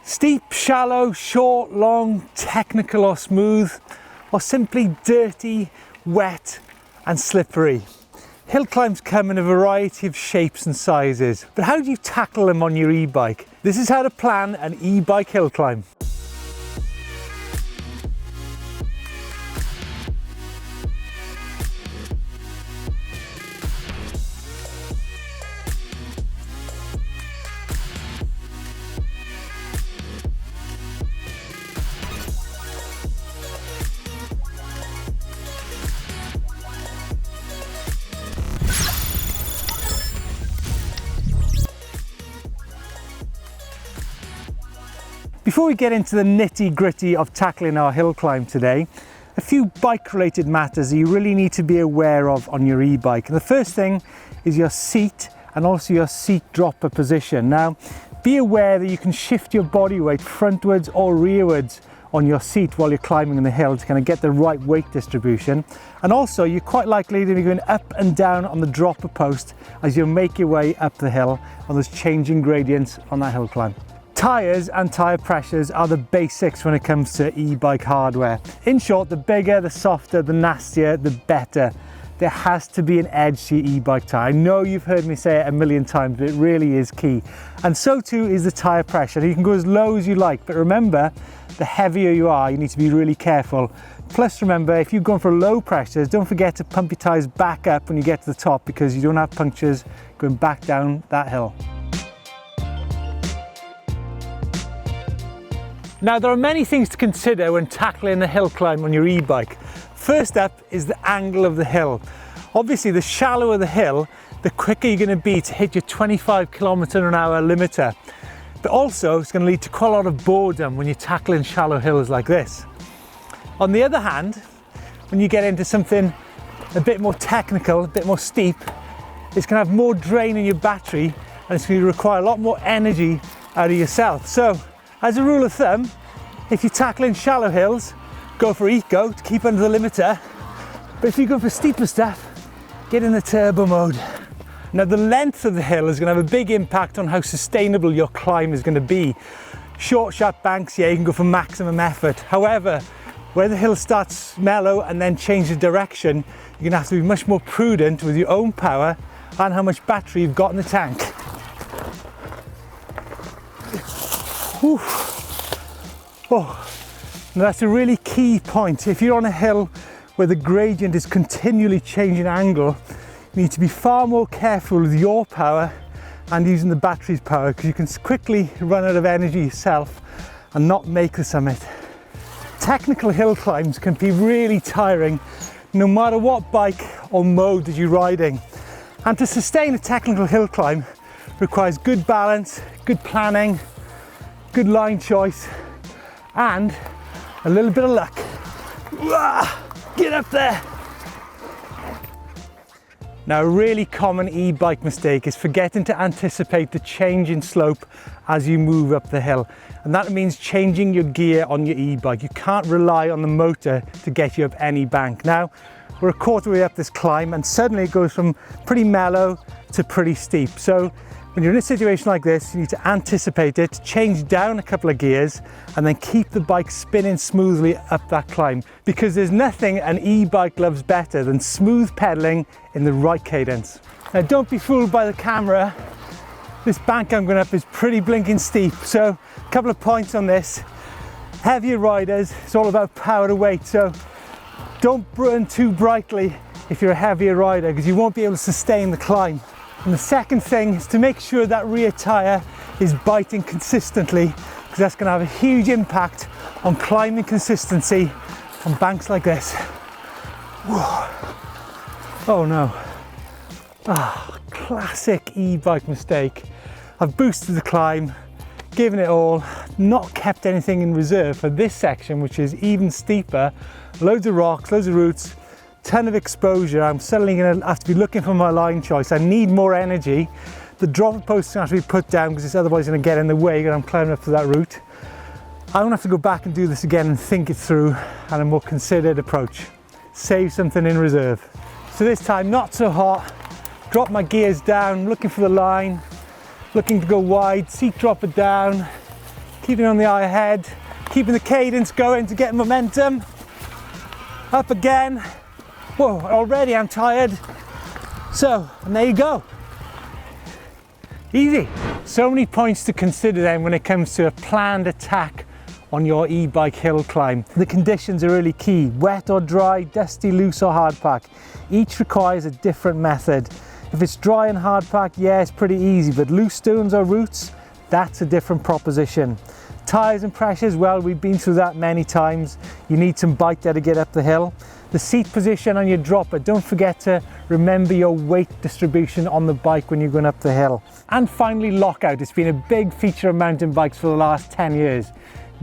Steep, shallow, short, long, technical or smooth, or simply dirty, wet and slippery. Hill climbs come in a variety of shapes and sizes, but how do you tackle them on your e-bike? This is how to plan an e-bike hill climb. Before we get into the nitty-gritty of tackling our hill climb today, a few bike-related matters that you really need to be aware of on your e-bike. And the first thing is your seat and also your seat dropper position. Now, be aware that you can shift your body weight frontwards or rearwards on your seat while you're climbing the hill to kind of get the right weight distribution. And also, you're quite likely to be going up and down on the dropper post as you make your way up the hill on those changing gradients on that hill climb. Tyres and tyre pressures are the basics when it comes to e-bike hardware. In short, the bigger, the softer, the nastier, the better. There has to be an edge to your e-bike tyre. I know you've heard me say it a million times, but it really is key. And so too is the tyre pressure. You can go as low as you like, but remember, the heavier you are, you need to be really careful. Plus remember, if you're going for low pressures, don't forget to pump your tyres back up when you get to the top because you don't have punctures going back down that hill. Now, there are many things to consider when tackling a hill climb on your e-bike. First up is the angle of the hill. Obviously, the shallower the hill, the quicker you're going to be to hit your 25 km/h limiter. But also, it's going to lead to quite a lot of boredom when you're tackling shallow hills like this. On the other hand, when you get into something a bit more technical, a bit more steep, it's going to have more drain in your battery and it's going to require a lot more energy out of yourself. So, as a rule of thumb, if you're tackling shallow hills, go for eco to keep under the limiter. But if you go for steeper stuff, get in the turbo mode. Now, the length of the hill is going to have a big impact on how sustainable your climb is going to be. Short, sharp banks, yeah, you can go for maximum effort. However, where the hill starts mellow and then changes direction, you're going to have to be much more prudent with your own power and how much battery you've got in the tank. Whew. Oh, now that's a really key point. If you're on a hill where the gradient is continually changing angle, you need to be far more careful with your power and using the battery's power because you can quickly run out of energy yourself and not make the summit. Technical hill climbs can be really tiring no matter what bike or mode that you're riding. And to sustain a technical hill climb requires good balance, good planning, good line choice, and a little bit of luck. Get up there! Now, a really common e-bike mistake is forgetting to anticipate the change in slope as you move up the hill. And that means changing your gear on your e-bike. You can't rely on the motor to get you up any bank. Now, we're a quarter way up this climb and suddenly it goes from pretty mellow to pretty steep. So when you're in a situation like this, you need to anticipate it, change down a couple of gears, and then keep the bike spinning smoothly up that climb. Because there's nothing an e-bike loves better than smooth pedaling in the right cadence. Now, don't be fooled by the camera. This bank I'm going up is pretty blinking steep. So a couple of points on this. Heavier riders, it's all about power to weight. So don't burn too brightly if you're a heavier rider because you won't be able to sustain the climb. And the second thing is to make sure that rear tyre is biting consistently because that's going to have a huge impact on climbing consistency on banks like this. Whoa. Oh no. Classic e-bike mistake. I've boosted the climb, given it all, not kept anything in reserve for this section, which is even steeper, loads of rocks, loads of roots, ton of exposure. I'm suddenly going to have to be looking for my line choice. I need more energy. The dropper post is going to have to be put down because it's otherwise going to get in the way when I'm climbing up to that route. I'm going to have to go back and do this again and think it through and a more considered approach. Save something in reserve. So this time, not so hot. Drop my gears down, looking for the line, looking to go wide, seat dropper down, Keeping on the eye ahead, keeping the cadence going to get momentum. Up again. Whoa, already I'm tired. So, and there you go. Easy. So many points to consider then when it comes to a planned attack on your e-bike hill climb. The conditions are really key. Wet or dry, dusty, loose or hard pack. Each requires a different method. If it's dry and hard pack, yeah, it's pretty easy, but loose stones or roots, that's a different proposition. Tires and pressures, well, we've been through that many times. You need some bite there to get up the hill. The seat position on your dropper, don't forget to remember your weight distribution on the bike when you're going up the hill. And finally, lockout. It's been a big feature of mountain bikes for the last 10 years.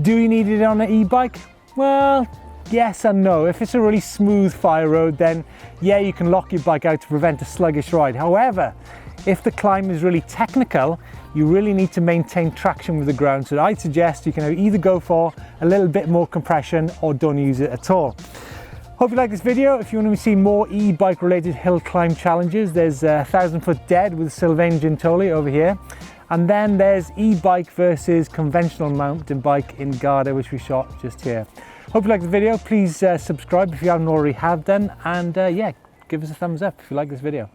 Do you need it on an e-bike? Well, yes and no. If it's a really smooth fire road, then yeah, you can lock your bike out to prevent a sluggish ride. However, if the climb is really technical, you really need to maintain traction with the ground. So I'd suggest you can either go for a little bit more compression or don't use it at all. Hope you like this video. If you want to see more e-bike related hill climb challenges, there's 1,000 Foot Dead with Sylvain Gintoli over here. And then there's e-bike versus conventional mountain bike in Garda, which we shot just here. Hope you like the video. Please subscribe if you haven't already have done. And yeah, give us a thumbs up if you like this video.